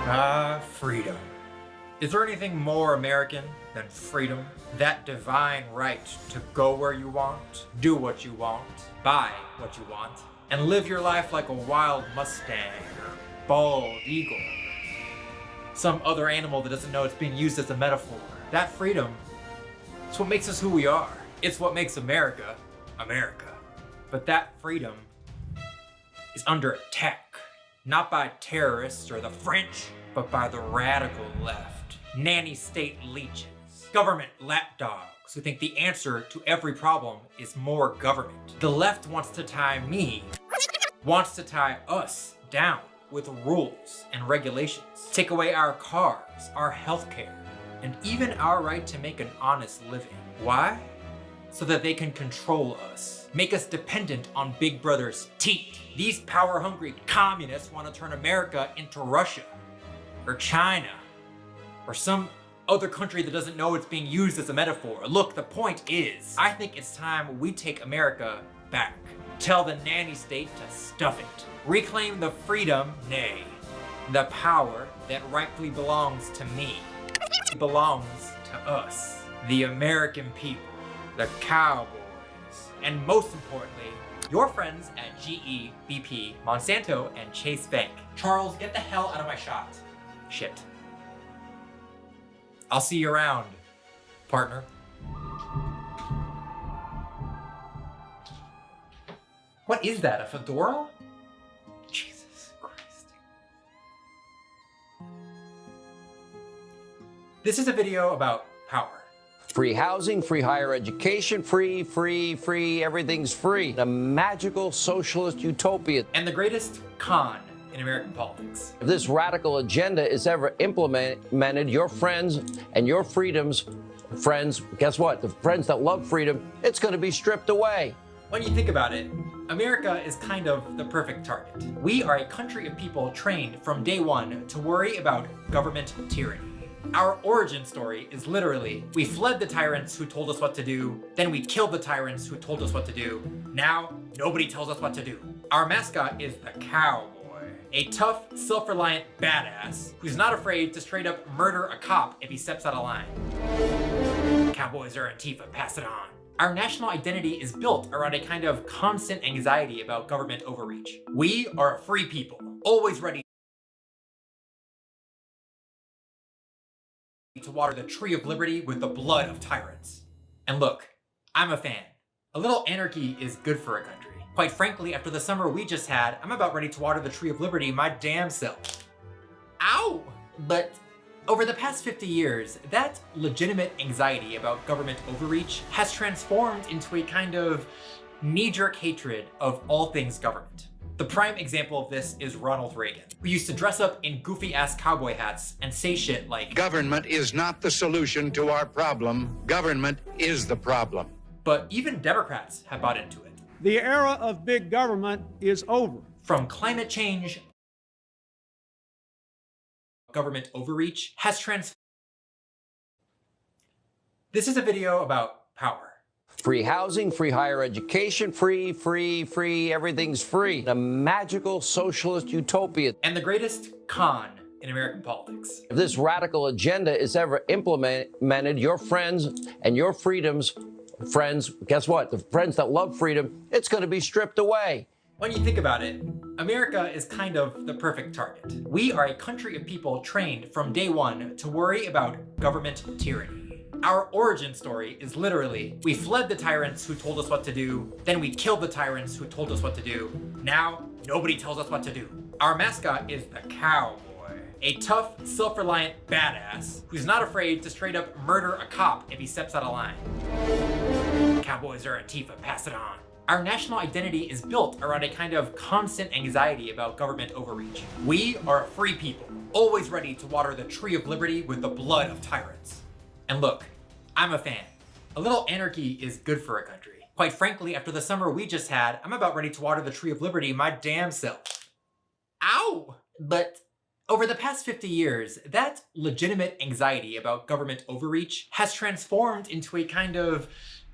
Freedom. Is there anything more American than freedom? That divine right to go where you want, do what you want, buy what you want, and live your life like a wild Mustang or bald eagle. Some other animal that doesn't know it's being used as a metaphor. That freedom, it's what makes us who we are. It's what makes America, America. But that freedom is under attack, not by terrorists or the French, but by the radical left. Nanny state leeches, government lapdogs who think the answer to every problem is more government. The left wants to tie wants to tie us down with rules and regulations, take away our cars, our healthcare, and even our right to make an honest living. Why? So that they can control us, make us dependent on Big Brother's teeth. These power-hungry communists want to turn America into Russia, or China, or some other country that doesn't know it's being used as a metaphor. Look, the point is, I think it's time we take America back. Tell the nanny state to stuff it. Reclaim the freedom, nay, the power that rightfully belongs to me. It belongs to us, the American people, the cowboys, and most importantly, your friends at GE, BP, Monsanto, and Chase Bank. Charles, get the hell out of my shot. Shit. I'll see you around, partner. What is that, a fedora? Jesus Christ. This is a video about power. Free housing, free higher education, free, everything's free. A magical socialist utopia. And the greatest con in American politics. If this radical agenda is ever implemented, your friends and your freedoms, friends, guess what? The friends that love freedom, it's going to be stripped away. When you think about it, America is kind of the perfect target. We are a country of people trained from day one to worry about government tyranny. Our origin story is literally, we fled the tyrants who told us what to do, then we killed the tyrants who told us what to do. Now, nobody tells us what to do. Our mascot is the cowboy, a tough, self-reliant badass who's not afraid to straight up murder a cop if he steps out of line. Cowboys are Antifa, pass it on. Our national identity is built around a kind of constant anxiety about government overreach. We are a free people, always ready to water the tree of liberty with the blood of tyrants. And look, I'm a fan. A little anarchy is good for a country. Quite frankly, after the summer we just had, I'm about ready to water the tree of liberty my damn self. Ow! But over the past 50 years, that legitimate anxiety about government overreach has transformed into a kind of knee-jerk hatred of all things government. The prime example of this is Ronald Reagan, who used to dress up in goofy-ass cowboy hats and say shit like, "Government is not the solution to our problem. Government is the problem." But even Democrats have bought into it. The era of big government is over. From climate change, government overreach has transformed. This is a video about power. Free housing, free higher education, free, everything's free. A magical socialist utopia. And the greatest con in American politics. If this radical agenda is ever implemented, your friends and your freedoms, friends, guess what? The friends that love freedom, it's going to be stripped away. When you think about it, America is kind of the perfect target. We are a country of people trained from day one to worry about government tyranny. Our origin story is literally, we fled the tyrants who told us what to do, then we killed the tyrants who told us what to do. Now, nobody tells us what to do. Our mascot is the cowboy, a tough, self-reliant badass who's not afraid to straight up murder a cop if he steps out of line. Cowboys are Antifa, pass it on. Our national identity is built around a kind of constant anxiety about government overreach. We are a free people, always ready to water the tree of liberty with the blood of tyrants. And look, I'm a fan. A little anarchy is good for a country. Quite frankly, after the summer we just had, I'm about ready to water the tree of liberty my damn self. Ow! But over the past 50 years, that legitimate anxiety about government overreach has transformed into a kind of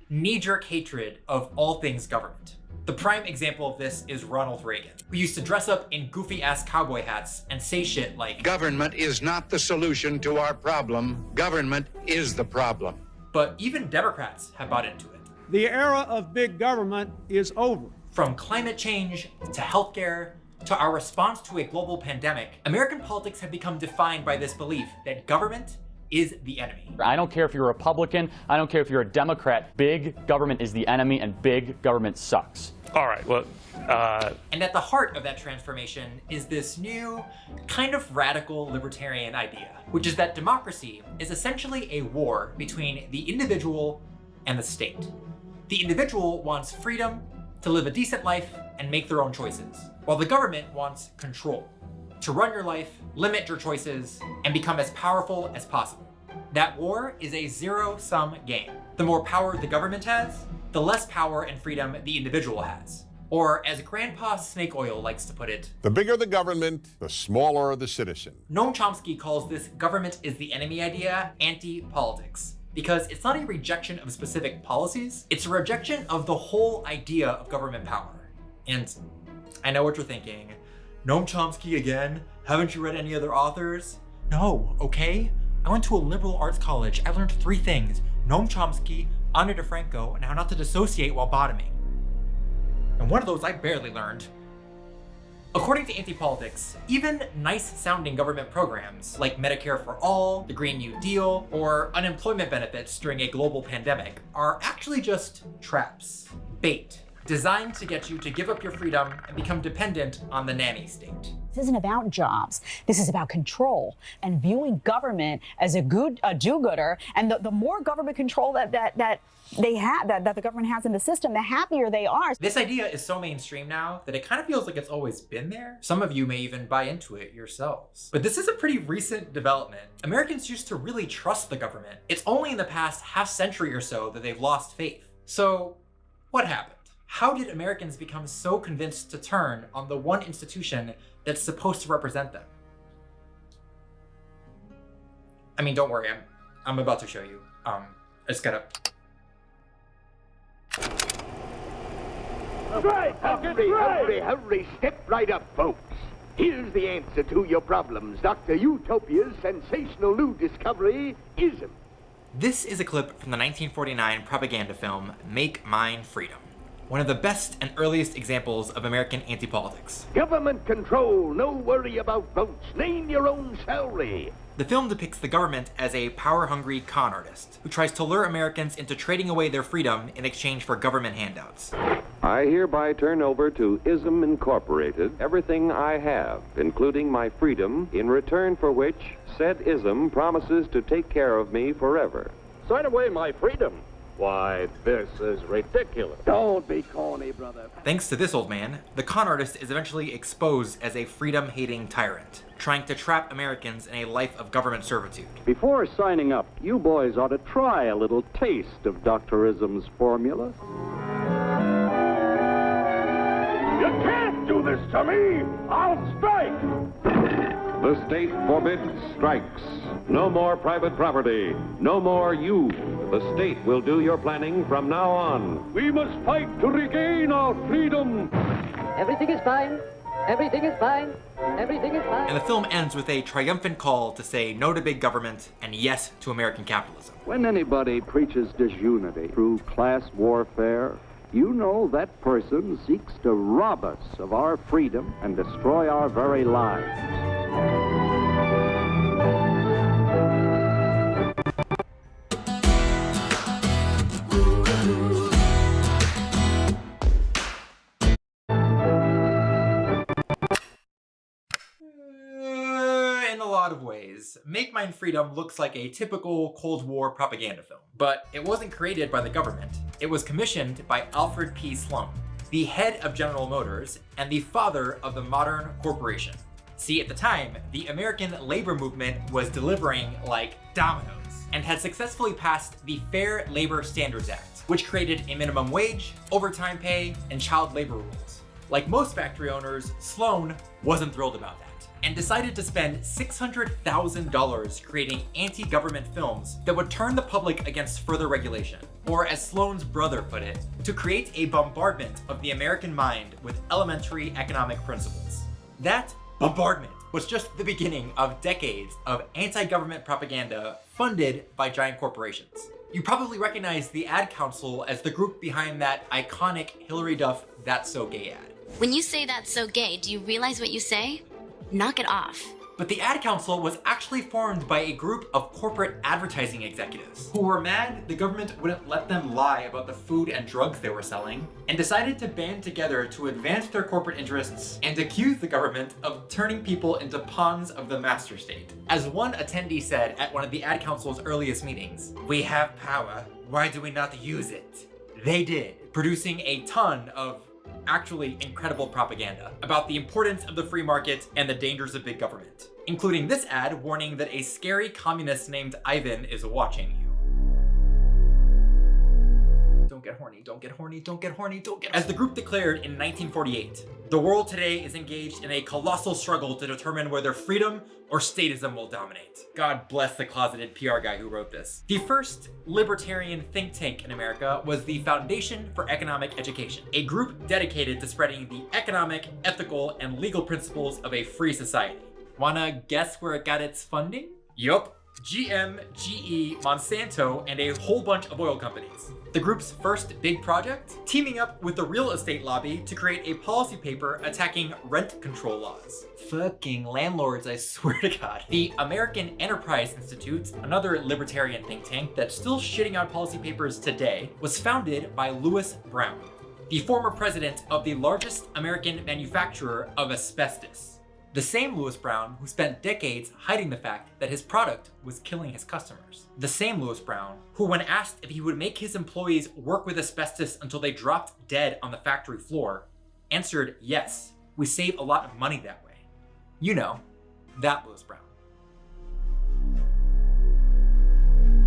knee-jerk hatred of all things government. The prime example of this is Ronald Reagan, who used to dress up in goofy-ass cowboy hats and say shit like, Government is not the solution to our problem. Government is the problem. But even Democrats have bought into it. The era of big government is over. From climate change to healthcare to our response to a global pandemic, American politics have become defined by this belief that government is the enemy. I don't care if you're a Republican, I don't care if you're a Democrat, big government is the enemy and big government sucks. All right, well, And at the heart of that transformation is this new, kind of radical libertarian idea, which is that democracy is essentially a war between the individual and the state. The individual wants freedom to live a decent life and make their own choices, while the government wants control, to run your life, limit your choices, and become as powerful as possible. That war is a zero-sum game. The more power the government has, the less power and freedom the individual has. Or, as Grandpa Snake Oil likes to put it, the bigger the government, the smaller the citizen. Noam Chomsky calls this government is the enemy idea anti-politics, because it's not a rejection of specific policies, it's a rejection of the whole idea of government power. And I know what you're thinking. Noam Chomsky again? Haven't you read any other authors? No, okay? I went to a liberal arts college. I learned 3 things. Noam Chomsky, Ani DeFranco, and how not to dissociate while bottoming. And one of those I barely learned. According to anti-politics, even nice-sounding government programs like Medicare for All, the Green New Deal, or unemployment benefits during a global pandemic are actually just traps, bait, designed to get you to give up your freedom and become dependent on the nanny state. This isn't about jobs. This is about control and viewing government as a do-gooder. And the more government control that the government has in the system, the happier they are. This idea is so mainstream now that it kind of feels like it's always been there. Some of you may even buy into it yourselves. But this is a pretty recent development. Americans used to really trust the government. It's only in the past half century or so that they've lost faith. So what happened? How did Americans become so convinced to turn on the one institution that's supposed to represent them? I mean, don't worry, I'm about to show you. I just gotta... Right, hurry, step right up, folks. Here's the answer to your problems. Dr. Utopia's sensational new discovery, ism. This is a clip from the 1949 propaganda film, Make Mine Freedom. One of the best and earliest examples of American anti-politics. Government control, no worry about votes, name your own salary. The film depicts the government as a power-hungry con artist who tries to lure Americans into trading away their freedom in exchange for government handouts. I hereby turn over to ISM Incorporated everything I have, including my freedom, in return for which said ISM promises to take care of me forever. Sign away my freedom. Why, this is ridiculous. Don't be corny, brother. Thanks to this old man, the con artist is eventually exposed as a freedom-hating tyrant, trying to trap Americans in a life of government servitude. Before signing up, you boys ought to try a little taste of Dr. Ism's formula. You can't do this to me! I'll strike! The state forbids strikes. No more private property. No more you. The state will do your planning from now on. We must fight to regain our freedom. Everything is fine. Everything is fine. Everything is fine. And the film ends with a triumphant call to say no to big government and yes to American capitalism. When anybody preaches disunity through class warfare, you know that person seeks to rob us of our freedom and destroy our very lives. In a lot of ways, Make Mine Freedom looks like a typical Cold War propaganda film. But it wasn't created by the government. It was commissioned by Alfred P. Sloan, the head of General Motors and the father of the modern corporation. See, at the time, the American labor movement was delivering like dominoes and had successfully passed the Fair Labor Standards Act, which created a minimum wage, overtime pay, and child labor rules. Like most factory owners, Sloan wasn't thrilled about that. and decided to spend $600,000 creating anti-government films that would turn the public against further regulation. Or as Sloane's brother put it, to create a bombardment of the American mind with elementary economic principles. That bombardment was just the beginning of decades of anti-government propaganda funded by giant corporations. You probably recognize the Ad Council as the group behind that iconic Hillary Duff That's So Gay ad. When you say that's so gay, do you realize what you say? Knock it off. But the Ad Council was actually formed by a group of corporate advertising executives who were mad the government wouldn't let them lie about the food and drugs they were selling, and decided to band together to advance their corporate interests and accuse the government of turning people into pawns of the master state. As one attendee said at one of the Ad Council's earliest meetings, "We have power, why do we not use it?" They did, producing a ton of actually incredible propaganda about the importance of the free market and the dangers of big government, including this ad warning that a scary communist named Ivan is watching you. Don't get horny, don't get horny, don't get horny, don't get horny. As the group declared in 1948, the world today is engaged in a colossal struggle to determine whether freedom or statism will dominate. God bless the closeted PR guy who wrote this. The first libertarian think tank in America was the Foundation for Economic Education, a group dedicated to spreading the economic, ethical, and legal principles of a free society. Wanna guess where it got its funding? Yup. GM, GE, Monsanto, and a whole bunch of oil companies. The group's first big project? Teaming up with the real estate lobby to create a policy paper attacking rent control laws. Fucking landlords, I swear to God. The American Enterprise Institute, another libertarian think tank that's still shitting out policy papers today, was founded by Lewis Brown, the former president of the largest American manufacturer of asbestos. The same Lewis Brown who spent decades hiding the fact that his product was killing his customers. The same Lewis Brown who, when asked if he would make his employees work with asbestos until they dropped dead on the factory floor, answered, "Yes, we save a lot of money that way." You know, that Lewis Brown.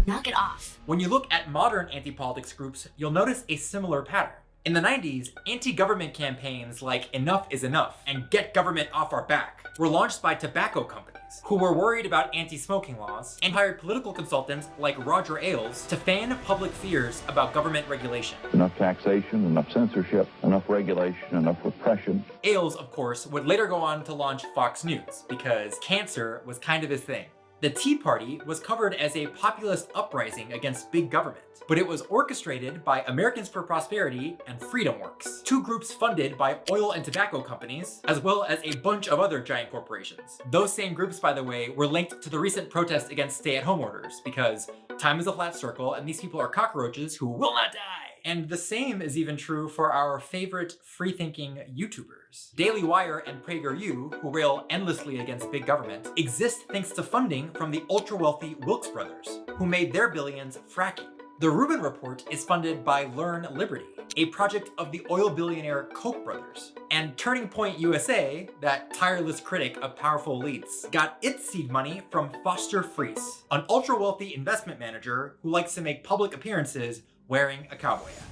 Knock it off. When you look at modern anti-politics groups, you'll notice a similar pattern. In the 90s, anti-government campaigns like Enough is Enough and Get Government Off Our Back were launched by tobacco companies who were worried about anti-smoking laws and hired political consultants like Roger Ailes to fan public fears about government regulation. Enough taxation, enough censorship, enough regulation, enough repression. Ailes, of course, would later go on to launch Fox News because cancer was kind of his thing. The Tea Party was covered as a populist uprising against big government, but it was orchestrated by Americans for Prosperity and Freedom Works, two groups funded by oil and tobacco companies, as well as a bunch of other giant corporations. Those same groups, by the way, were linked to the recent protests against stay-at-home orders, because time is a flat circle and these people are cockroaches who will not die. And the same is even true for our favorite free-thinking YouTubers. Daily Wire and PragerU, who rail endlessly against big government, exist thanks to funding from the ultra-wealthy Wilks brothers, who made their billions fracking. The Rubin Report is funded by Learn Liberty, a project of the oil billionaire Koch brothers. And Turning Point USA, that tireless critic of powerful elites, got its seed money from Foster Friess, an ultra-wealthy investment manager who likes to make public appearances wearing a cowboy hat.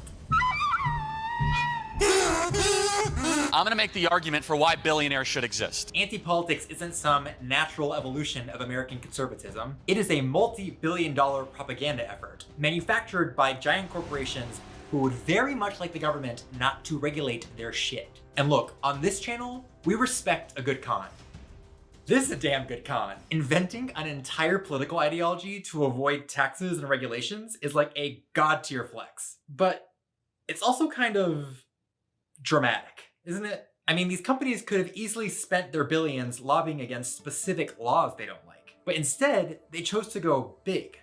I'm gonna make the argument for why billionaires should exist. Anti-politics isn't some natural evolution of American conservatism. It is a multi-billion-dollar propaganda effort manufactured by giant corporations who would very much like the government not to regulate their shit. And look, on this channel, we respect a good con. This is a damn good con. Inventing an entire political ideology to avoid taxes and regulations is like a god-tier flex. But it's also kind of dramatic, isn't it? I mean, these companies could have easily spent their billions lobbying against specific laws they don't like. But instead, they chose to go big,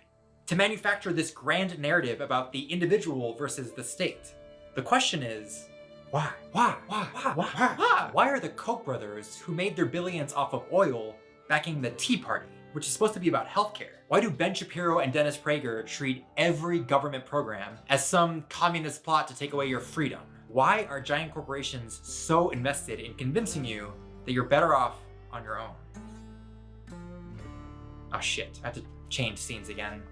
to manufacture this grand narrative about the individual versus the state. The question is, why? Why are the Koch brothers, who made their billions off of oil, backing the Tea Party, which is supposed to be about healthcare? Why do Ben Shapiro and Dennis Prager treat every government program as some communist plot to take away your freedom? Why are giant corporations so invested in convincing you that you're better off on your own? Oh shit, I have to change scenes again.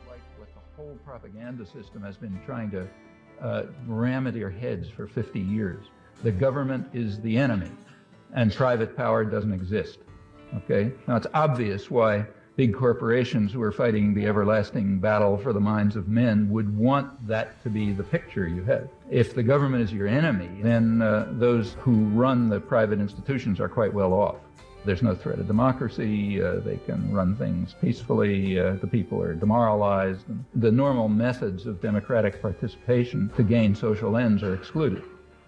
Like what the whole propaganda system has been trying to ram into your heads for 50 years. The government is the enemy. and private power doesn't exist. Okay? Now, it's obvious why big corporations who are fighting the everlasting battle for the minds of men would want that to be the picture you have. If the government is your enemy, then those who run the private institutions are quite well off. There's no threat of democracy, they can run things peacefully, the people are demoralized. The normal methods of democratic participation to gain social ends are excluded.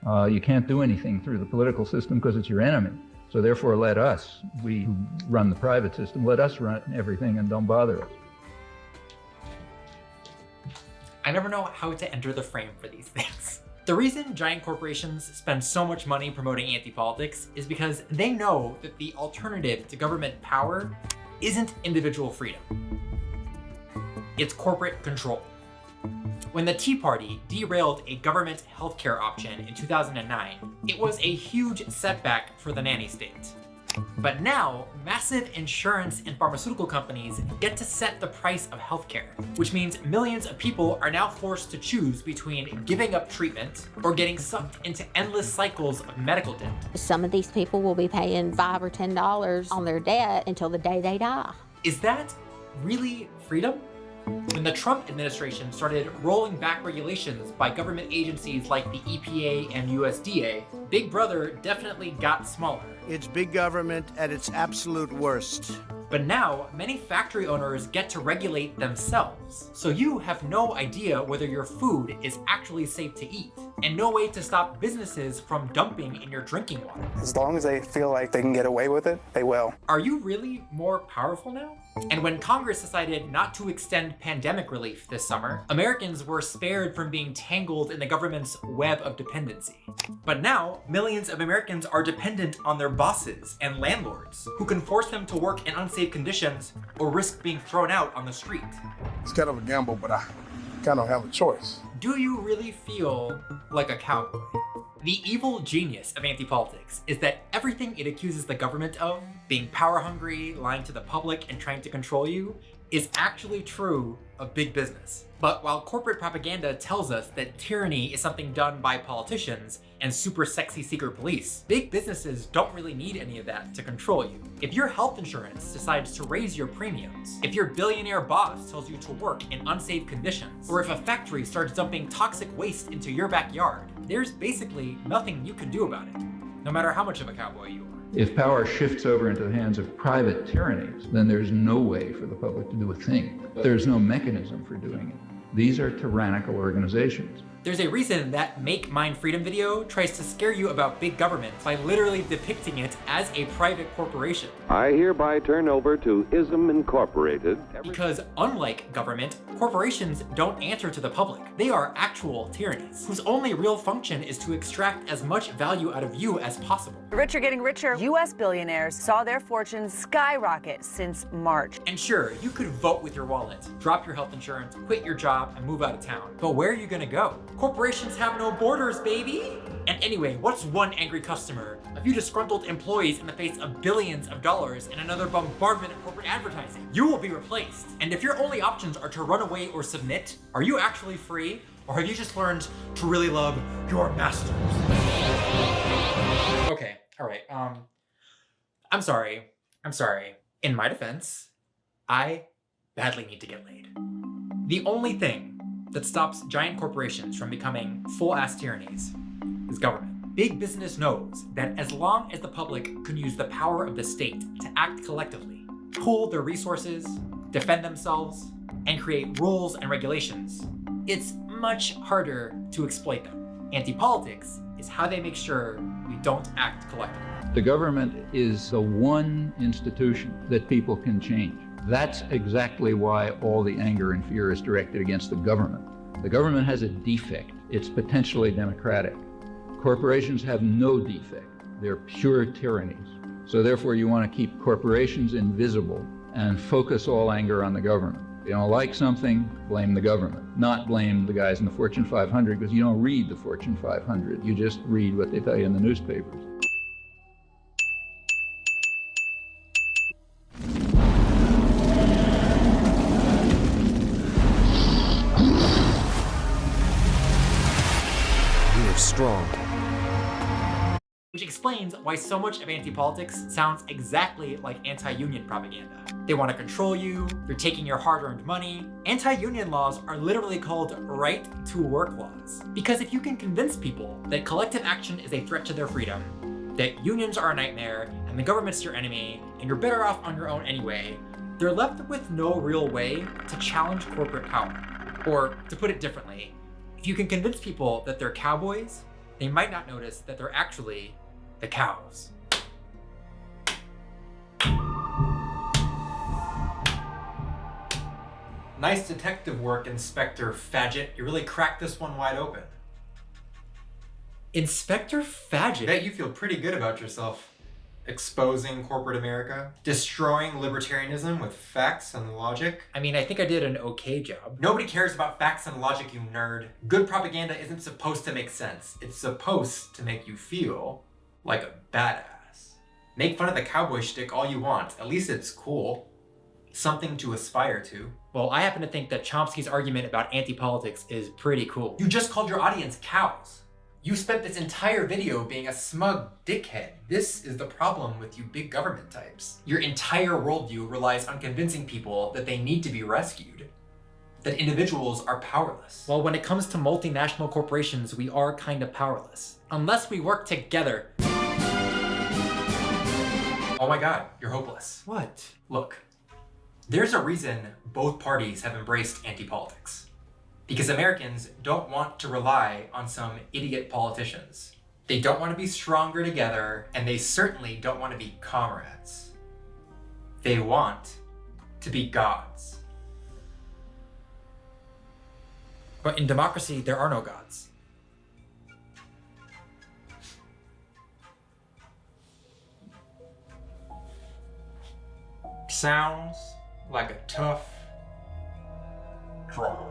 You can't do anything through the political system because it's your enemy. So therefore, let us, we who run the private system, let us run everything and don't bother us. I never know how to enter the frame for these things. The reason giant corporations spend so much money promoting anti-politics is because they know that the alternative to government power isn't individual freedom. It's corporate control. When the Tea Party derailed a government healthcare option in 2009, it was a huge setback for the nanny state. But now, massive insurance and pharmaceutical companies get to set the price of healthcare, which means millions of people are now forced to choose between giving up treatment or getting sucked into endless cycles of medical debt. Some of these people will be paying $5 or $10 on their debt until the day they die. Is that really freedom? When the Trump administration started rolling back regulations by government agencies like the EPA and USDA, Big Brother definitely got smaller. It's big government at its absolute worst. But now, many factory owners get to regulate themselves. So you have no idea whether your food is actually safe to eat, and no way to stop businesses from dumping in your drinking water. As long as they feel like they can get away with it, they will. Are you really more powerful now? And when Congress decided not to extend pandemic relief this summer, Americans were spared from being tangled in the government's web of dependency. But now, millions of Americans are dependent on their bosses and landlords, who can force them to work in unsafe conditions or risk being thrown out on the street. It's kind of a gamble, but I kind of have a choice. Do you really feel like a cowboy? The evil genius of anti-politics is that everything it accuses the government of, being power hungry, lying to the public, and trying to control you, is actually true of big business. But while corporate propaganda tells us that tyranny is something done by politicians and super sexy secret police, big businesses don't really need any of that to control you. If your health insurance decides to raise your premiums, if your billionaire boss tells you to work in unsafe conditions, or if a factory starts dumping toxic waste into your backyard, there's basically nothing you can do about it, no matter how much of a cowboy you are. If power shifts over into the hands of private tyrannies, then there's no way for the public to do a thing. There's no mechanism for doing it. These are tyrannical organizations. There's a reason that Make Mine Freedom video tries to scare you about big government by literally depicting it as a private corporation. I hereby turn over to ISM Incorporated. Because unlike government, corporations don't answer to the public. They are actual tyrannies, whose only real function is to extract as much value out of you as possible. The rich are getting richer. U.S. billionaires saw their fortunes skyrocket since March. And sure, you could vote with your wallet, drop your health insurance, quit your job, and move out of town. But where are you gonna go? Corporations have no borders, baby! And anyway, what's one angry customer? A few disgruntled employees in the face of billions of dollars and another bombardment of corporate advertising. You will be replaced. And if your only options are to run away or submit, are you actually free? Or have you just learned to really love your masters? Okay, alright, I'm sorry. In my defense, I badly need to get laid. The only thing that stops giant corporations from becoming full-ass tyrannies is government. Big business knows that as long as the public can use the power of the state to act collectively, pool their resources, defend themselves, and create rules and regulations, it's much harder to exploit them. Anti-politics is how they make sure we don't act collectively. The government is the one institution that people can change. That's exactly why all the anger and fear is directed against the government. The government has a defect. It's potentially democratic. Corporations have no defect. They're pure tyrannies. So therefore you want to keep corporations invisible and focus all anger on the government. If you don't like something, blame the government, not blame the guys in the Fortune 500, because you don't read the Fortune 500. You just read what they tell you in the newspapers. Strong. which explains why so much of anti-politics sounds exactly like anti-union propaganda. They want to control you, they're taking your hard-earned money. Anti-union laws are literally called right to work laws. Because if you can convince people that collective action is a threat to their freedom, that unions are a nightmare, and the government's your enemy, and you're better off on your own anyway, they're left with no real way to challenge corporate power. Or, to put it differently, if you can convince people that they're cowboys, they might not notice that they're actually the cows. Nice detective work, Inspector Fadget. You really cracked this one wide open. Inspector Fadget? Bet you feel pretty good about yourself. Exposing corporate America, destroying libertarianism with facts and logic. I mean, I think I did an okay job. Nobody cares about facts and logic, you nerd. Good propaganda isn't supposed to make sense. It's supposed to make you feel like a badass. Make fun of the cowboy shtick all you want. At least it's cool. Something to aspire to. Well, I happen to think that Chomsky's argument about anti-politics is pretty cool. You just called your audience cows. You spent this entire video being a smug dickhead. This is the problem with you big government types. Your entire worldview relies on convincing people that they need to be rescued, that individuals are powerless. Well, when it comes to multinational corporations, we are kind of powerless. Unless we work together. Oh my God, you're hopeless. What? Look, there's a reason both parties have embraced anti-politics. Because Americans don't want to rely on some idiot politicians. They don't want to be stronger together, and they certainly don't want to be comrades. They want to be gods. But in democracy, there are no gods. Sounds like a tough draw.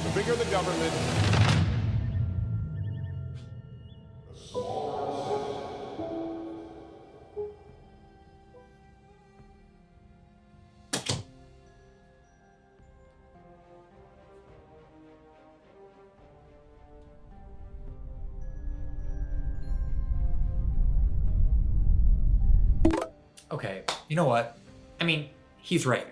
The bigger the government, the smaller the citizen. Okay, you know what? I mean, he's right.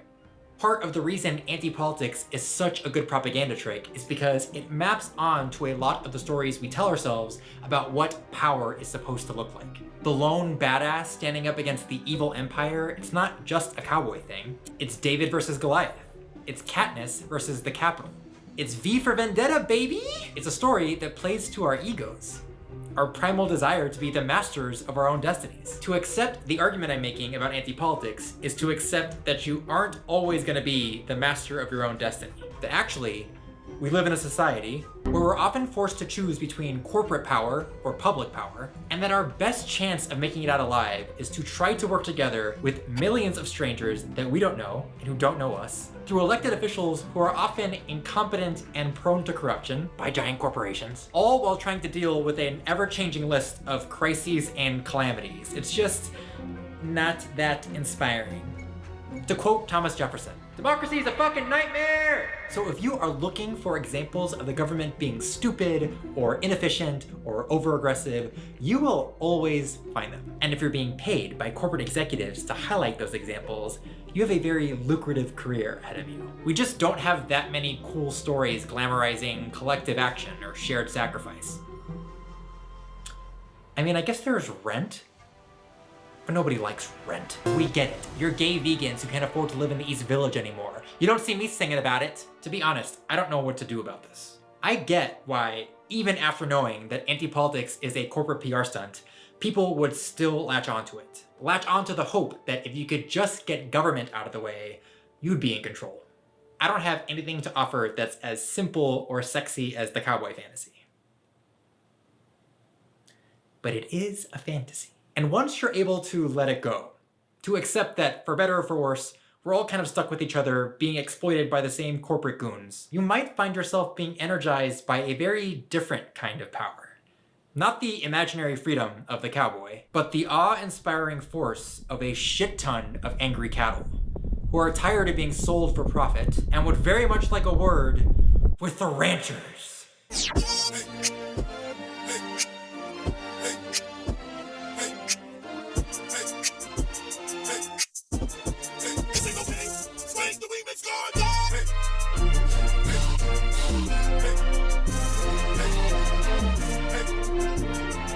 Part of the reason anti-politics is such a good propaganda trick is because it maps on to a lot of the stories we tell ourselves about what power is supposed to look like. The lone badass standing up against the evil empire, it's not just a cowboy thing. It's David versus Goliath. It's Katniss versus the Capitol. It's V for Vendetta, baby! It's a story that plays to our egos. Our primal desire to be the masters of our own destinies. To accept the argument I'm making about anti-politics is to accept that you aren't always gonna be the master of your own destiny. That actually, we live in a society where we're often forced to choose between corporate power or public power, and that our best chance of making it out alive is to try to work together with millions of strangers that we don't know and who don't know us, through elected officials who are often incompetent and prone to corruption by giant corporations, all while trying to deal with an ever-changing list of crises and calamities. It's just not that inspiring. To quote Thomas Jefferson, "Democracy is a fucking nightmare!" So if you are looking for examples of the government being stupid or inefficient or over-aggressive, you will always find them. And if you're being paid by corporate executives to highlight those examples, you have a very lucrative career ahead of you. We just don't have that many cool stories glamorizing collective action or shared sacrifice. I mean, I guess there's Rent, but nobody likes Rent. We get it. You're gay vegans who can't afford to live in the East Village anymore. You don't see me singing about it. To be honest, I don't know what to do about this. I get why, even after knowing that anti-politics is a corporate PR stunt, people would still latch onto it. Latch onto the hope that if you could just get government out of the way, you'd be in control. I don't have anything to offer that's as simple or sexy as the cowboy fantasy. But it is a fantasy. And once you're able to let it go, to accept that, for better or for worse, we're all kind of stuck with each other, being exploited by the same corporate goons, you might find yourself being energized by a very different kind of power. Not the imaginary freedom of the cowboy, but the awe-inspiring force of a shit ton of angry cattle, who are tired of being sold for profit and would very much like a word with the ranchers. Hey.